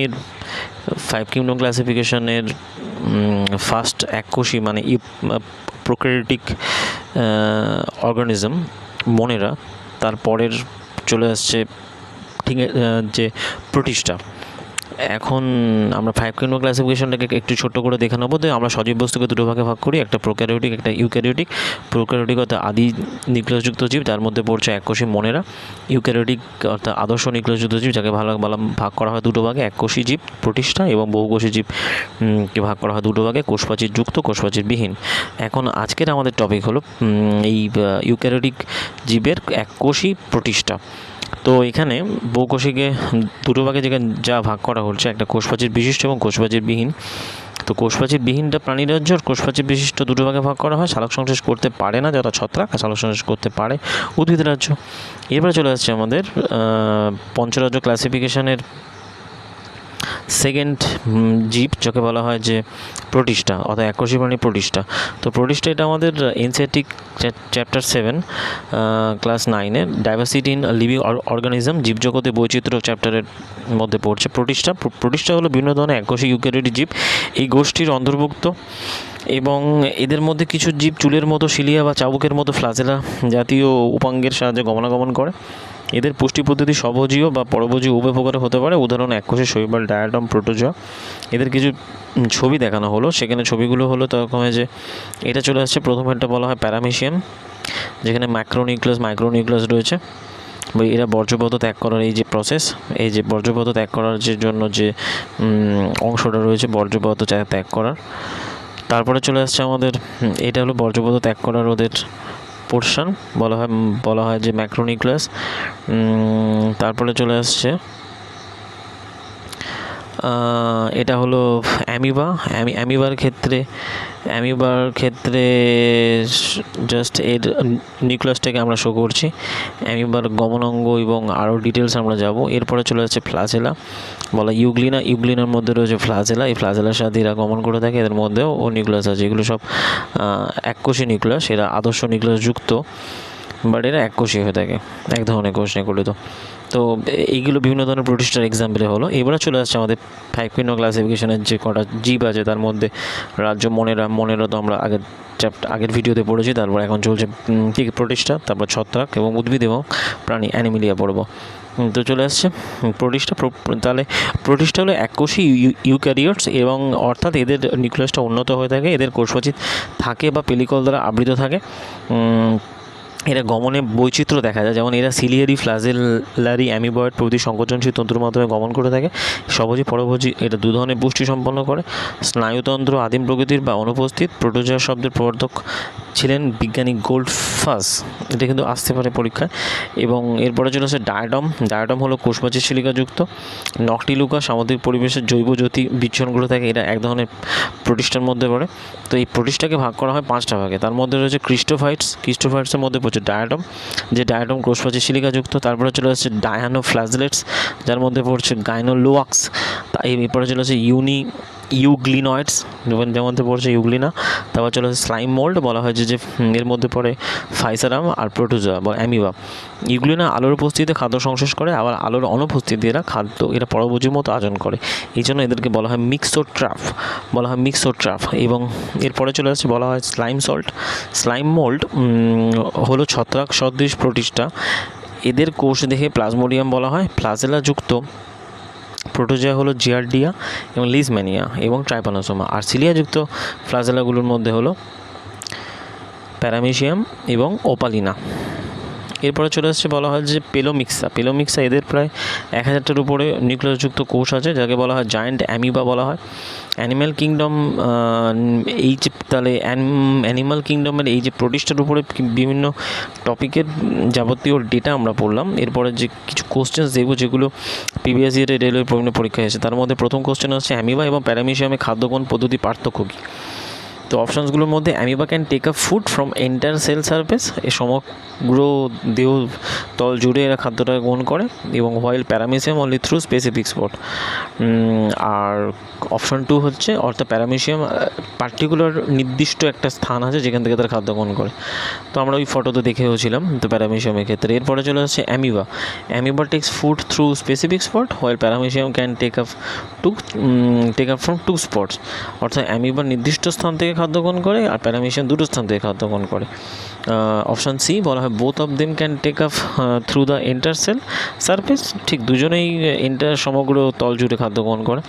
এর 5 kingdom ক্লাসিফিকেশনের first এককোষী মানে প্রোক্যারিওটিক অর্গানিজম মনেরা, তারপরের চলে আসছে ঠিক যে প্রোটিস্টা। এখন আমরা 5 কিংডম ক্লাসিফিকেশনটাকে একটু ছোট্ট করে দেখে নেবো। তো আমরা সজীব বস্তুকে দুটো ভাগে ভাগ করি, একটা প্রোক্যারিওটিক, একটা ইউক্যারিওটিক। প্রোক্যারিওটিক অর্থাৎ আদি নিউক্লিয়াসযুক্ত জীব, যার মধ্যে পড়ছে এককোষী মনেরা। ইউক্যারিওটিক অর্থাৎ আদর্শ নিউক্লিয়াসযুক্ত জীব, যাকে ভাগ করা হয় দুটো ভাগে, এককোষী জীব প্রোটিস্টা এবং বহুকোষী জীব কে ভাগ করা হয় দুটো ভাগে, কোষপ্রাচীর যুক্ত, কোষপ্রাচীর বিহীন। এখন আজকের আমাদের টপিক হলো এই ইউক্যারিওটিক জীবের এককোষী প্রোটিস্টা। তো এখানে বহুকোষীকে দুটো ভাগে যা ভাগ করা হচ্ছে, একটা কোষপ্রাচীর বিশিষ্ট এবং কোষপ্রাচীর বিহীন। তো কোষপ্রাচীর বিহীনটা প্রাণীরাজ্য, আর কোষপ্রাচীর বিশিষ্ট দুটো ভাগে ভাগ করা হয়। সালোক সংশ্লেষ করতে পারে না যারা ছত্রাক, আর সালোক সংশ্লেষ করতে পারে উদ্ভিদ রাজ্য। এরপরে চলে আসছে আমাদের পঞ্চরাজ্য ক্লাসিফিকেশনের সেকেন্ড জীব, যাকে বলা হয় যে প্রোটিস্টা অর্থাৎ এককোষী প্রাণী প্রোটিস্টা। তো প্রোটিস্টা এটা আমাদের এনসিইআরটি চ্যাপ্টার 7 ক্লাস 9-এর ডাইভার্সিটি ইন লিভিং অর্গানিজম, জীবজগতে বৈচিত্র্য চ্যাপ্টারের মধ্যে পড়ছে প্রোটিস্টা হলো বিভিন্ন ধরনের এককোষী ইউক্যারিওটিক জীব এই গোষ্ঠীর অন্তর্ভুক্ত, এবং এদের মধ্যে কিছু জীব চুলের মতো সিলিয়া বা চাবুকের মতো ফ্লাজেলা জাতীয় উপাঙ্গের সাহায্যে গমনাগমন করে। এদের পুষ্টি পদ্ধতি স্বভোজীয় বা পরভোজীয় উভয় প্রকারে হতে পারে। উদাহরণ এককোষী শৈবাল, ডায়াটম, প্রোটোজোয়া। এদের কিছু ছবি দেখানো হলো, সেখানে ছবিগুলো হলো তখন যে এটা চলে আসছে। প্রথমেরটা বলা হয় প্যারামিশিয়াম, যেখানে মাইক্রোনিউক্লিয়াস রয়েছে। এরা বর্জ্যপদার্থ ত্যাগ করার এই যে প্রসেস, এই যে বর্জ্যপদার্থ ত্যাগ করার যে জন্য যে অংশটা রয়েছে বর্জ্যপদার্থ ত্যাগ করার। তারপরে চলে আসছে আমাদের এটা হলো বর্জ্যপদার্থ ত্যাগ করার ওদের পোর্শন, বলা হয় যে ম্যাক্রোনিউক্লিয়াস। তারপরে চলে আসছে এটা হলো অ্যামিবার ক্ষেত্রে জাস্ট এর নিউক্লিয়াসটাকে আমরা শো করছি। অ্যামিবার গমনাঙ্গ এবং আরও ডিটেলস আমরা যাব। এরপরে চলে যাচ্ছে ফ্লাজেলা, বলা ইউগ্লিনার মধ্যে রয়েছে ফ্লাজেলা। এই ফ্লাজেলার সাথে এরা গমন করে থাকে, এদের মধ্যেও নিউক্লিয়াস আছে। এগুলো সব এককোষী নিউক্লিয়াস, এরা আদর্শ নিউক্লিয়াস যুক্ত, বাট এরা এককোষী হয়ে থাকে, এক ধরনের কোষ নিয়ে গঠিত। তো এইগুলো বিভিন্ন ধরনের প্রোটিস্টার এক্সাম্পলে হলো। এবারে চলে আসছে আমাদের 5 কিংডম ক্লাসিফিকেশনের যে কটা জীব আছে, তার মধ্যে রাজ্য মনেরা তো আমরা আগের ভিডিওতে পড়েছি। তারপর এখন চলছে ঠিক প্রোটিস্টা, তারপর ছত্রাক এবং উদ্ভিদ এবং প্রাণী অ্যানিমেলিয়া পড়ব। তো চলে আসছে প্রোটিস্টা। তাহলে প্রোটিস্টা হলো এককোষী ইউক্যারিওটস, এবং অর্থাৎ এদের নিউক্লিয়াসটা উন্নত হয়ে থাকে, এদের কোষপ্রাচীর থাকে বা পেলিকল দ্বারা আবৃত থাকে। এরা গমনে বৈচিত্র্য দেখা যায়, যেমন এরা সিলিয়ারি, ফ্লাজেলারি, অ্যামিবয়েড প্রভৃতি সংকোচনশীল তন্ত্রের মাধ্যমে গমন করে থাকে। স্বভোজী, পরভোজী, এটা দু ধরনের পুষ্টি সম্পন্ন করে। স্নায়ুতন্ত্র আদিম প্রকৃতির বা অনুপস্থিত। প্রোটোজোয়া শব্দের প্রবর্তক ছিলেন বিজ্ঞানী গোল্ডফাস, এটা কিন্তু আসতে পারে পরীক্ষায়। এবং এরপরে চলে আসে ডায়াটম হলো কোষপ্রাচীর সিলিকাযুক্ত। নকটিলুকা সামুদ্রিক পরিবেশের জৈব জ্যোতি বিচ্ছুরণগুলো থাকে, এটা এক ধরনের প্রোটিস্টার মধ্যে পড়ে। তো এই প্রোটিস্টাকে ভাগ করা হয় 5টা ভাগে, তার মধ্যে রয়েছে ক্রিস্টোফাইটসের মধ্যে পড়ছে ডায়াটম, যে ডায়াটম কোষপ্রাচীর সিলিকাযুক্ত। তারপরে চলে আসছে ডায়ানোফ্লাজেলেটস, যার মধ্যে পড়ছে গাইনোলোয়াক্স। এরপরে চলে আসছে ইউগ্লিনয়েডস, যার মধ্যে পড়ছে ইউগ্লিনা। তারপর চলে আসছে স্লাইম মোল্ড, বলা হয় যে এর মধ্যে পড়ে ফাইসারাম আর প্রোটোজোয়া বা অ্যামিবা। ইউগ্লিনা আলোর উপস্থিতিতে খাদ্য সংশ্লেষ করে, আবার আলোর অনুপস্থিতিতে এরা পরভোজীর মতো আচরণ করে। এই জন্য এদেরকে বলা হয় মিক্সোট্রাফ। এবং এরপরে চলে আসছে বলা হয় স্লাইম মোল্ড হলো ছত্রাক সদৃশ প্রোটিস্টা। এদের কোষ দেহে প্লাজমোডিয়াম বলা হয়। ফ্লাজেলা যুক্ত প্রোটোজোয়া হলো জিয়ার্ডিয়া এবং লিজম্যানিয়া এবং ট্রাইপানোসোমা। আর সিলিয়াযুক্ত ফ্লাজেলাগুলোর মধ্যে হলো প্যারামিশিয়াম এবং ওপালিনা। এরপরে চলে আসছে বলা হয় যে পেলোমিক্সা। এদের প্রায় 1000টার উপরে নিউক্লিয়াসযুক্ত কোষ আছে, যাকে বলা হয় জায়ান্ট অ্যামিবা বলা হয়। অ্যানিম্যাল কিংডম, এই যে তাহলে অ্যানিম্যাল কিংডমের এই যে প্রোটিস্টার উপরে বিভিন্ন টপিকের যাবতীয় ডেটা আমরা পড়লাম। এরপরে যে কিছু কোশ্চেন দেখব যেগুলো প্রিভিয়াস ইয়ারে রেলওয়ে বিভিন্ন পরীক্ষায় এসেছে। তার মধ্যে প্রথম কোশ্চেন হচ্ছে অ্যামিবা এবং প্যারামিশিয়ামে খাদ্যগ্রহণ পদ্ধতি পার্থক্য কী। তো অপশানসগুলোর মধ্যে amoeba can take up food from entire cell surface, এই সমগ্র দেহ তল জুড়ে এরা খাদ্যটা গ্রহণ করে, এবং while paramecium only through specific spot. আর অপশান 2 হচ্ছে অর্থাৎ প্যারামিশিয়াম পার্টিকুলার নির্দিষ্ট একটা স্থান আছে যেখান থেকে তারা খাদ্য গ্রহণ করে। তো আমরা ওই ফটোতে দেখেওছিলাম তো প্যারামিশিয়ামের ক্ষেত্রে। এরপরে চলে আসছে amoeba. Amoeba takes food through specific spot, while paramecium can take up from 2 spots, অর্থাৎ অ্যামিবা নির্দিষ্ট স্থান থেকে খাদ্য গ্রহণ করে আর প্যারামিশিয়াম দুটো স্থান থেকে খাদ্য গ্রহণ করে। অপশান সি বলা হয় both of them can take up through the entire cell surface, ঠিক দুজনেই এন্টার সমগ্র তল জুড়ে খাদ্য গ্রহণ করে।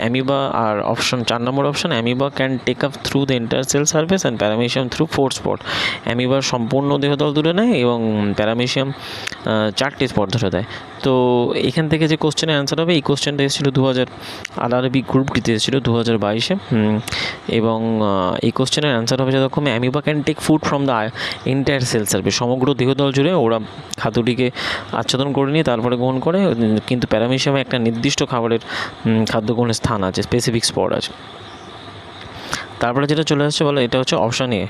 অ্যামিবা আর option 4 number option amoeba can take up through the entire cell surface and paramecium through 4 spot. অ্যামিবার সম্পূর্ণ দেহতল তুলে নেয় এবং প্যারামিশিয়াম 4টি স্পট ধরে দেয়। তো এখান থেকে যে কোশ্চেনের অ্যান্সার হবে, এই কোশ্চেনটা এসেছিলো আরআরবি গ্রুপ ডিতে এসেছিলো 2022-এ, এবং এই কোশ্চেনের অ্যান্সার হবে যতক্ষণ amoeba can take food from the entire cell service, সমগ্র দেহতল জুড়ে ওরা খাদ্যটিকে আচ্ছাদন করে নিয়ে তারপরে গ্রহণ করে, কিন্তু প্যারামিশিয়ামে একটা নির্দিষ্ট খাবারের খাদ্য গ্রহণের স্থান আছে, স্পেসিফিক স্পট আছে। তারপরে যেটা চলে আসছে বলে এটা হচ্ছে অপশান এ।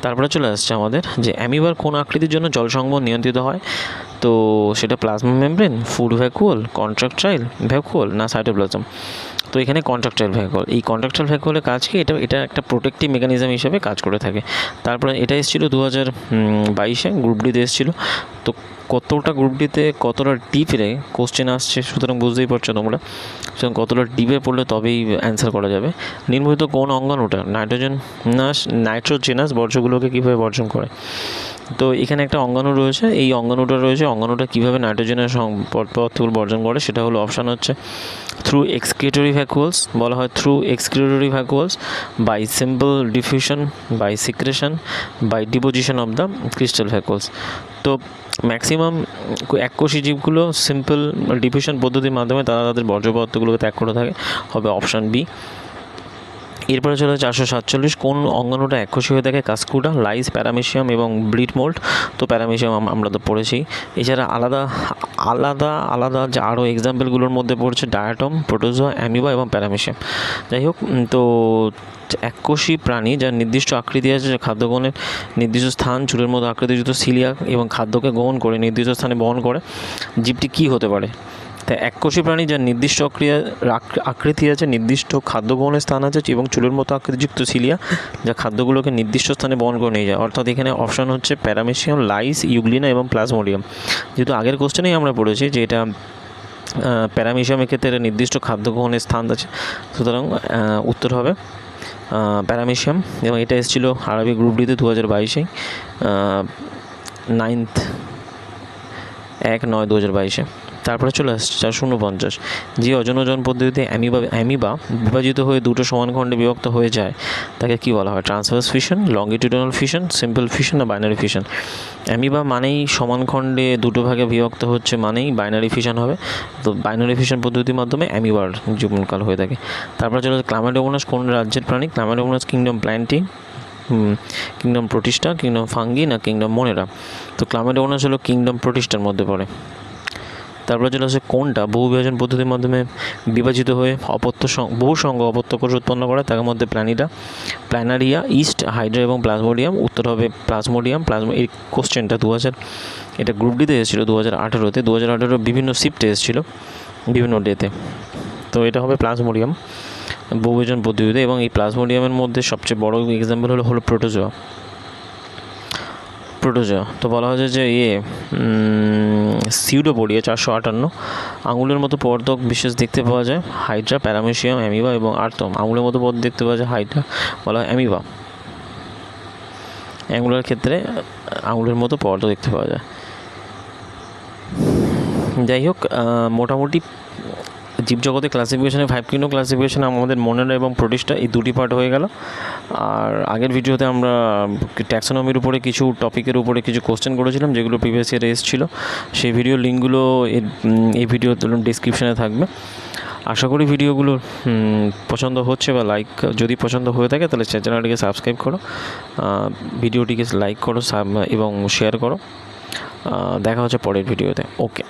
তারপরে চলে আসছে আমাদের যে অ্যামিবার কোন আকৃতির জন্য জল সংবহন নিয়ন্ত্রিত হয়, তো সেটা plasma membrane, food vacuole, contractile vacuole না সাইটোপ্লাজম। তো এখানে কন্ট্রাকটাইল ভ্যাকুয়াল, এই কন্ট্রাকটাইল ভ্যাকুয়ালের কাজ কি, এটা একটা প্রোটেক্টিভ মেকানিজম হিসেবে কাজ করে থাকে। তারপরে এটা এসেছিলো 2022-এ গ্রুপ ডিতে এসেছিলো। তো কতটা গ্রুপ ডিতে কতটা ডিপে কোশ্চেন আসছে সুতরাং বুঝতেই পারছো তোমরা, সুতরাং কতটা ডিপে পড়লে তবেই অ্যান্সার করা যাবে। নিম্নলিখিত কোন অঙ্গাণুটা নাইট্রোজেনাস বর্জ্যগুলোকে কীভাবে বর্জন করে, তো এখানে একটা অঙ্গাণু রয়েছে, এই অঙ্গাণুটা কীভাবে নাইট্রোজেনের পদার্থগুলো বর্জন করে, সেটা হলো অপশান হচ্ছে থ্রু এক্সক্রিটরি ভ্যাকুয়ালস, বলা হয় through excretory vacuoles, by simple diffusion, by secretion, by deposition of the crystal vacuoles. তো ম্যাক্সিমাম এককোষী জীবগুলো সিম্পল ডিফিউশন পদ্ধতির মাধ্যমে তারা তাদের বর্জ্য পদার্থগুলোকে ত্যাগ করে থাকে, হবে অপশান বি। এরপরে চলে 447, কোন অঙ্গাণুটা এককোষী হয়ে থাকে, কাস্কুডা, লাইস, প্যারামিশিয়াম এবং ব্লিট মোল্ড। তো প্যারামিশিয়াম আমরা তো পড়েছি। এছাড়া আলাদা যে আরও এক্সাম্পলগুলোর মধ্যে পড়ছে ডায়াটম, প্রোটোজোয়া, অ্যামিবা এবং প্যারামিশিয়াম। যাই হোক, তো এককোষী প্রাণী যার নির্দিষ্ট আকৃতি আছে, যে খাদ্য গ্রহণের নির্দিষ্ট স্থান চুলের মতো আকৃতিযুক্ত সিলিয়া এবং খাদ্যকে গ্রহণ করে নির্দিষ্ট স্থানে বহন করে, জীবটি কী হতে পারে। তাই এককোষী প্রাণী যার নির্দিষ্ট আকৃতি আছে, নির্দিষ্ট খাদ্য গ্রহণের স্থান আছে এবং চুলের মতো আকৃতিযুক্ত সিলিয়া যা খাদ্যগুলোকে নির্দিষ্ট স্থানে বহন করে নিয়ে যায়, অর্থাৎ এখানে অপশান হচ্ছে প্যারামিশিয়াম, লাইস, ইউগ্লিনা এবং প্লাজমোডিয়াম। যেহেতু আগের কোশ্চেনেই আমরা পড়েছি যে এটা প্যারামিশিয়ামের ক্ষেত্রে নির্দিষ্ট খাদ্য গ্রহণের স্থান আছে, সুতরাং উত্তর হবে প্যারামিশিয়াম। এবং এটা এসেছিলো আরবি গ্রুপ ডিতে 2022-এ 9/1/2022-এ। তারপরে চলে আসছে 449, যে অজন পদ্ধতিতে অ্যামিবা বিভাজিত হয়ে দুটো সমান খণ্ডে বিভক্ত হয়ে যায় তাকে কি বলা হয়, transverse fission, longitudinal fission, simple fission না বাইনারি ফিশন। অ্যামিবা মানেই সমান খণ্ডে দুটো ভাগে বিভক্ত হচ্ছে মানেই বাইনারি ফিশন হবে, তো বাইনারি ফিশন পদ্ধতির মাধ্যমে অ্যামিবার জীবনকাল হয়ে থাকে। তারপরে চলে ক্লামাইডোমোনাস কোন রাজ্যের প্রাণী, chlamydomonas kingdom plenty, kingdom Protista, kingdom fungi না কিংডম মোনেরা। তো ক্লামাইডোমোনাস হলো কিংডম প্রোটিস্টার মধ্যে পড়ে। তারপরে চলে আসে কোনটা বহু বিভাজন পদ্ধতির মাধ্যমে বিভাজিত হয়ে বহু সংখ্যক অপত্য কোষ উৎপন্ন করে, তার মধ্যে প্ল্যানারিয়া, ইস্ট, হাইড্রা এবং প্লাজমোডিয়াম। উত্তর হবে প্লাজমোডিয়াম। এই কোশ্চেনটা এটা গ্রুপ ডিতে এসেছিলো 2018-তে, 2018 বিভিন্ন শিফটে এসেছিলো বিভিন্ন ডেতে। তো এটা হবে প্লাজমোডিয়াম বহুবিভাজন পদ্ধতিতে, এবং এই প্লাজমোডিয়ামের মধ্যে সবচেয়ে বড় এক্সাম্পল হলো প্রোটোজোয়া। তো বলা হয়েছে যে সিউডোপোডিয়া 458 আঙুলের মতো পর্দক বিশেষ দেখতে পাওয়া যায়, হাইড্রা, প্যারামিশিয়াম, অ্যামিবা এবং আর্তম। আঙুলের মতো পর্দক দেখতে পাওয়া যায় হাইড্রা, বলা হয় অ্যামিবা। অ্যাঙ্গুলার ক্ষেত্রে আঙুলের মতো পর্দক দেখতে পাওয়া যায়। যাই হোক, মোটামুটি জীবজগতে ক্লাসিফিকেশনে 5 কিংডম ক্লাসিফিকেশনে আমাদের মোনেরা এবং প্রোটিস্টা এই দুটি পার্ট হয়ে গেল। আর আগের ভিডিওতে আমরা ট্যাক্সোনমির উপরে কিছু টপিকের উপরে কিছু কোশ্চেন করেছিলাম যেগুলো প্রিভিয়াস ইয়ারে এসেছিল, সেই ভিডিও লিঙ্কগুলো এই ভিডিও ডিসক্রিপশানে থাকবে। আশা করি ভিডিওগুলো পছন্দ হচ্ছে বা যদি পছন্দ হয়ে থাকে তাহলে চ্যানেলটিকে সাবস্ক্রাইব করো, ভিডিওটিকে লাইক করো এবং শেয়ার করো। দেখা হচ্ছে পরের ভিডিওতে। ওকে।